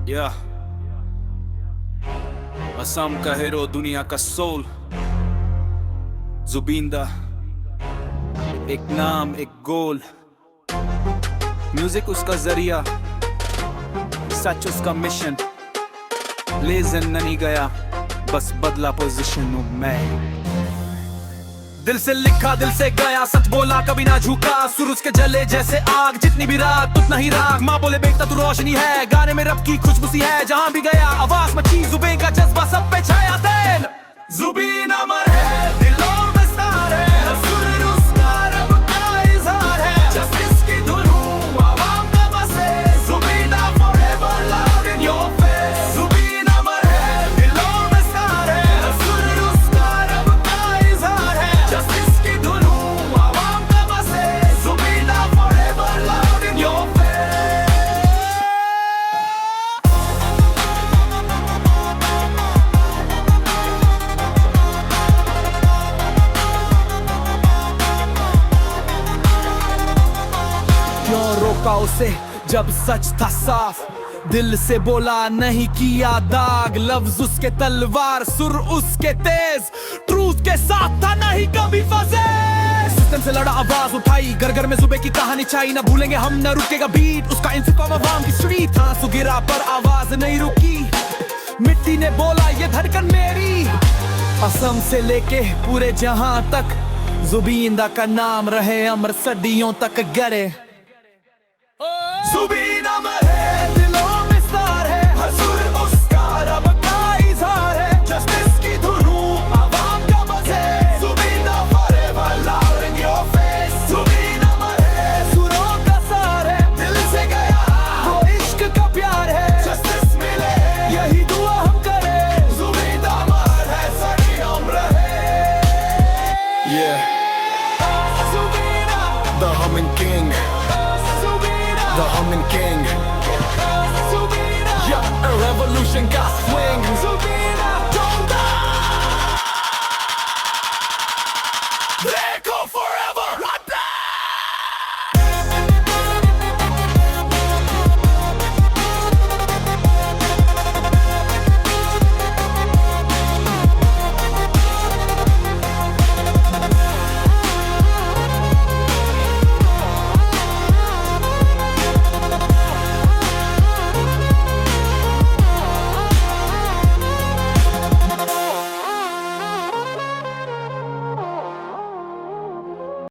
या असम का हीरो, दुनिया का सोल, जुबिंदा। एक नाम एक गोल, म्यूजिक उसका जरिया, सच उसका मिशन। लेजन नहीं गया, बस बदला पोजीशन हूं मैं। दिल से लिखा दिल से गया, सच बोला कभी ना झुका। सूरज के जले जैसे आग, जितनी भी रात उतना ही राग। माँ बोले बेटा तू रोशनी है, गाने में रब की खुशबू सी है। जहां भी गया आवाज मची, जुबीन का जज्बा सब पे छाया। तेल जुबीन अमर है, दिलों में सार है। सुर उसका रब का इज़हार है। जस्टिस की धुन हूँ, आवाम का बसे। Jubin forever loud in your face। Jubin अमर है, दिलों में सार है। सुर उसका रब का इज़हार है। जस्टिस की धुन हूँ, आवाम का बसे। Jubin forever loud in your face। क्यों रोका उसे जब सच था साफ, दिल से बोला नहीं किया दाग। लफ्ज उसके तलवार, सुर उसके तेज, ट्रूथ के साथ था नहीं कभी फंसे। सिस्टम से लड़ा, आवाज उठाई, घर घर में जुबे की कहानी छाई। ना भूलेंगे हम, ना रुकेगा बीट उसका। इंतकाम अवाम की स्ट्रीट, आंसू गिरा पर आवाज नहीं रुकी। मिट्टी ने बोला ये धड़कन मेरी। असम से लेके पूरे जहां तक जुबिंदा का नाम रहे अमर, सदियों तक गरे। जुबीन अमर है, दिलों में सार है। हर सुर उसका रब का इज़हार है। जस्टिस की धुन हूँ, आवाम का बस है। Jubin forever loud in your face। Jubin अमर है, सुरों का सार है। दिल से गया वो इश्क का प्यार है। जस्टिस मिले यही दुआ हम करें। जुबीन अमर है, सदी उम्र है। Yeah, the humming king, the humming king. Yeah, a revolution got swing.